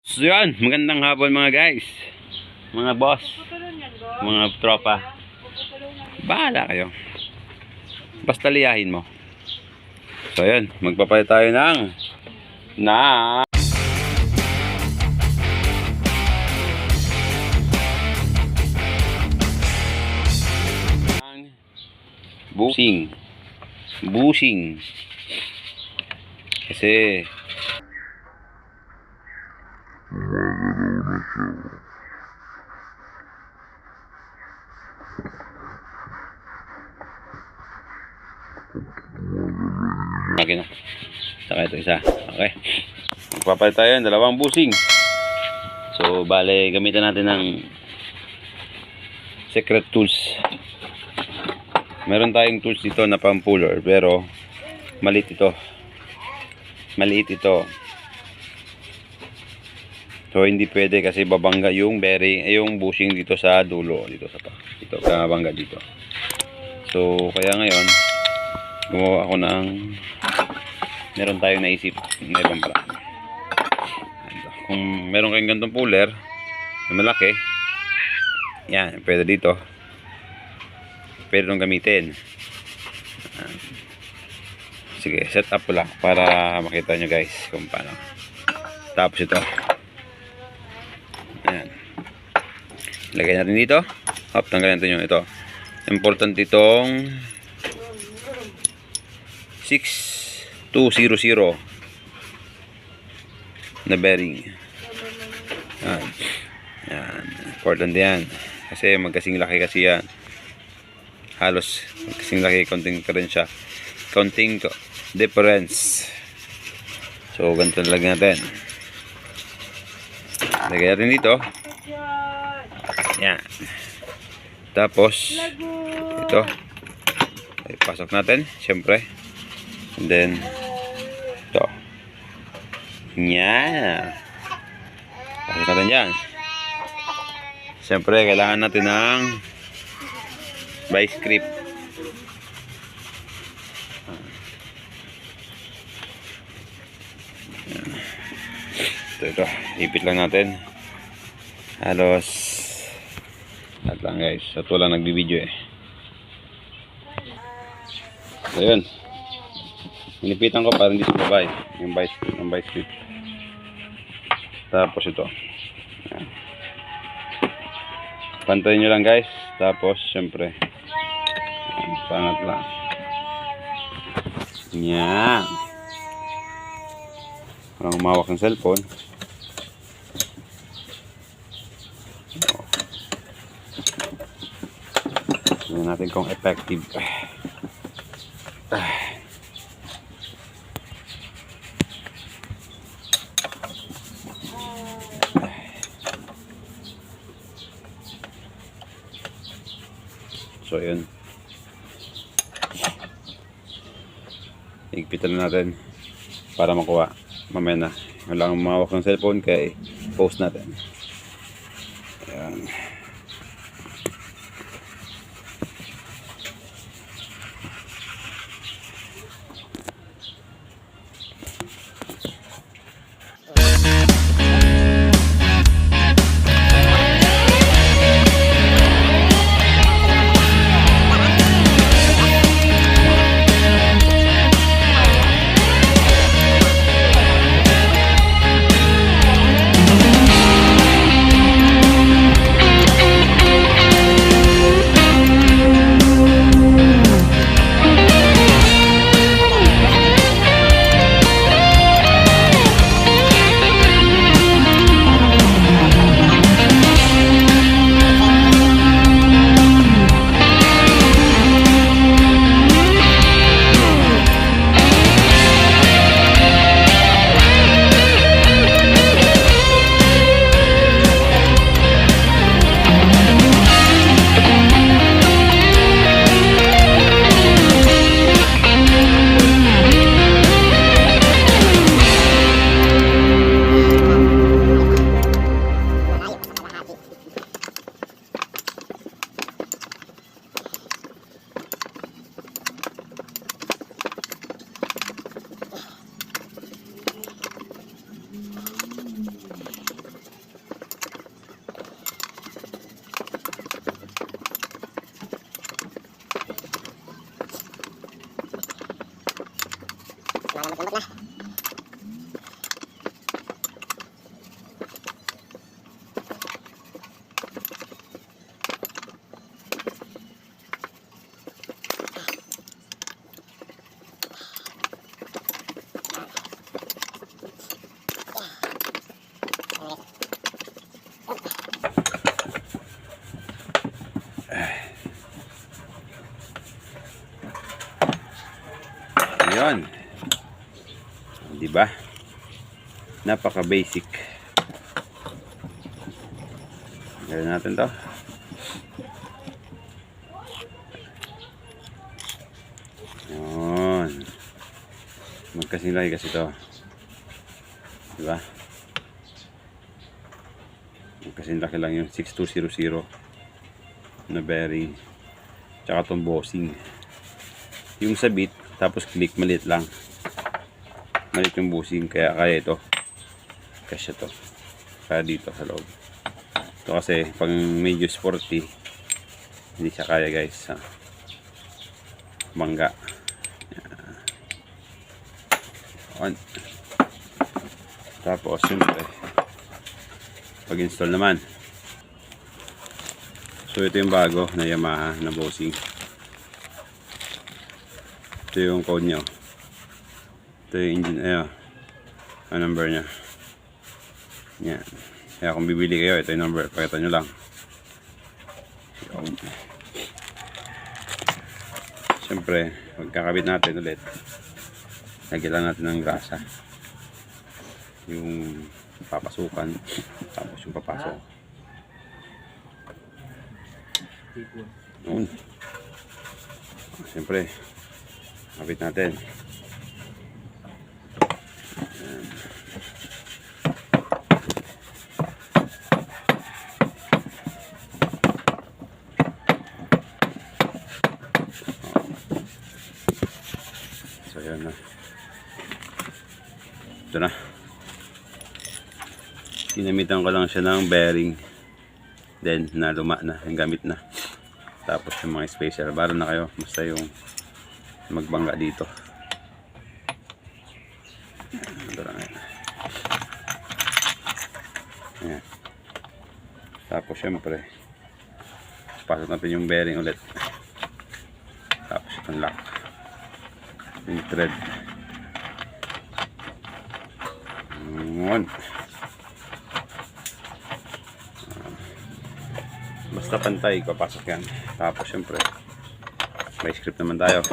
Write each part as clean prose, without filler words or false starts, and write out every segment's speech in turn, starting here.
So yun, magandang hapon mga guys, mga boss, mga tropa. Bahala kayo, basta liyahin mo. So yun, magpapalit tayo ng bushing kasi okay na. Saka ito isa. Okay. Magpapalit tayo ng dalawang busing. So, bale, gamitan natin ng secret tools. Meron tayong tools dito na pang-puller, pero maliit ito. Maliit ito. So, hindi pwede kasi babangga yung bearing, yung bushing dito sa dulo. Dito sa pa. Dito, babangga dito. So, kaya ngayon, gumawa ako ng meron tayong naisip na ibang paraan. Kung meron kayong ganitong puller na malaki, yan, pwede dito, pwede nung gamitin. Sige, set up ko lang para makita nyo guys kung paano. Tapos ito, ayan, ilagay natin dito. Hop, tanggalin natin yung ito. Important itong 6200 na bearing. Yan. Yan. Important yan. Kasi magkasing laki kasi yan. Halos magkasing laki. Konting diferensya. Konting difference. So, ganito lagyan natin. Lagyan natin dito. Yan. Tapos, ito. Pasok natin. Siyempre. And then, ito. Yan. Pasok natin dyan. Siyempre, kailangan natin ng vice grip. Ito. Ipit lang natin. Halos. At lang guys. Ito lang nagbibideo eh. So, yun. Inipitan ko para hindi sumabay yung vice grip. Tapos ito. Ayan. Pantayin nyo lang guys. Tapos syempre pangat lang. Yan. Parang umawak ng cellphone. Tignan natin kung effective. So yun, higpitan na natin para makuha. Mamaya na, wala kang mawak ng cellphone kaya post natin. Ayan. Yun. Di ba? Napaka basic. Gawin natin to. Yun. Magkasing laki kasi to. Di ba? Magkasing laki lang yung 6200 na bearing. Tsaka itong bossing. Yung sabit, tapos click, maliit lang. Maliit yung bossing, kaya ito. Kasya to. Kaya dito sa loob. Ito kasi, pag medyo sporty, hindi siya kaya guys. Bangga. On. Tapos, siyempre, pag-install naman. So, ito yung bago na Yamaha na bossing. Ito yung code nyo. Ito yung engine, ayo. Ang number nya. Yan. Kaya kung bibili kayo, ito yung number. Pakita nyo lang. Siyempre, magkakabit natin ulit. Lagyan lang natin ng grasa. Yung papasukan. Tapos yung papasok. Noon. Siyempre, kapit natin. Ayan. So, ayan na. Ito na. Ginamitan ko lang siya ng bearing. Then, na luma na. Yung gamit na. Tapos yung mga special. Baro na kayo. Basta yung magbangga dito. Ito lang yan. Ayan. Tapos syempre, pasok natin yung bearing ulit. Tapos itong lock. Yung thread. One. Basta pantay, papasok yan. Tapos syempre, by script naman tayo.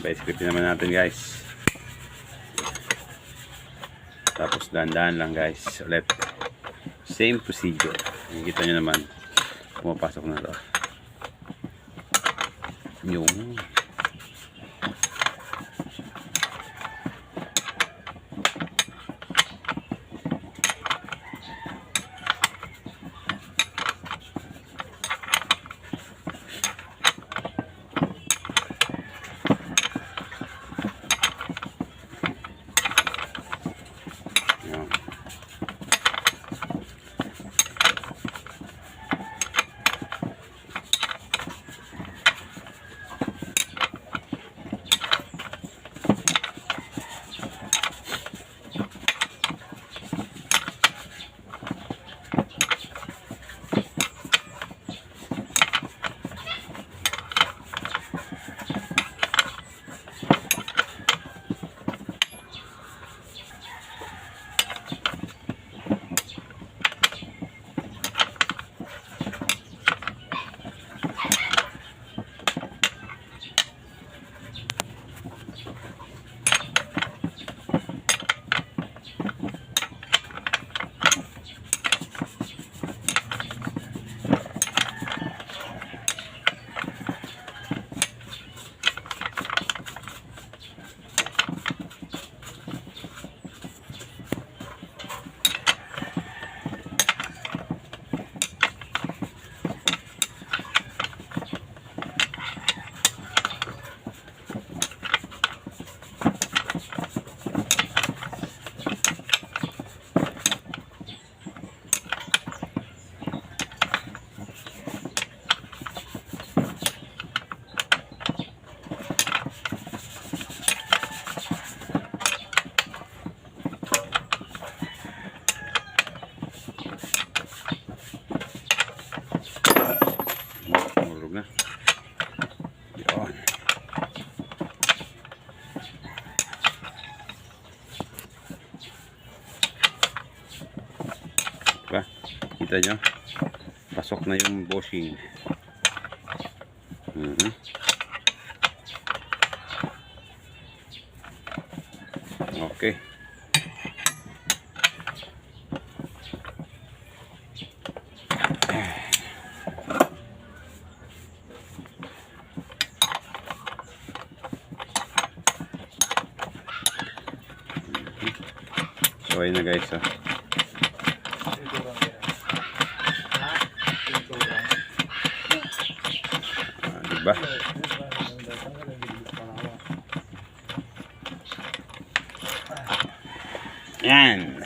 By script naman natin guys. Tapos dahan-dahan lang guys. Ulit. Same procedure. Nakikita nyo naman. Pumapasok na to. Yung diba? Kita nyo? Pasok na yung bushing. niya guys. Oh. Diba? Yan.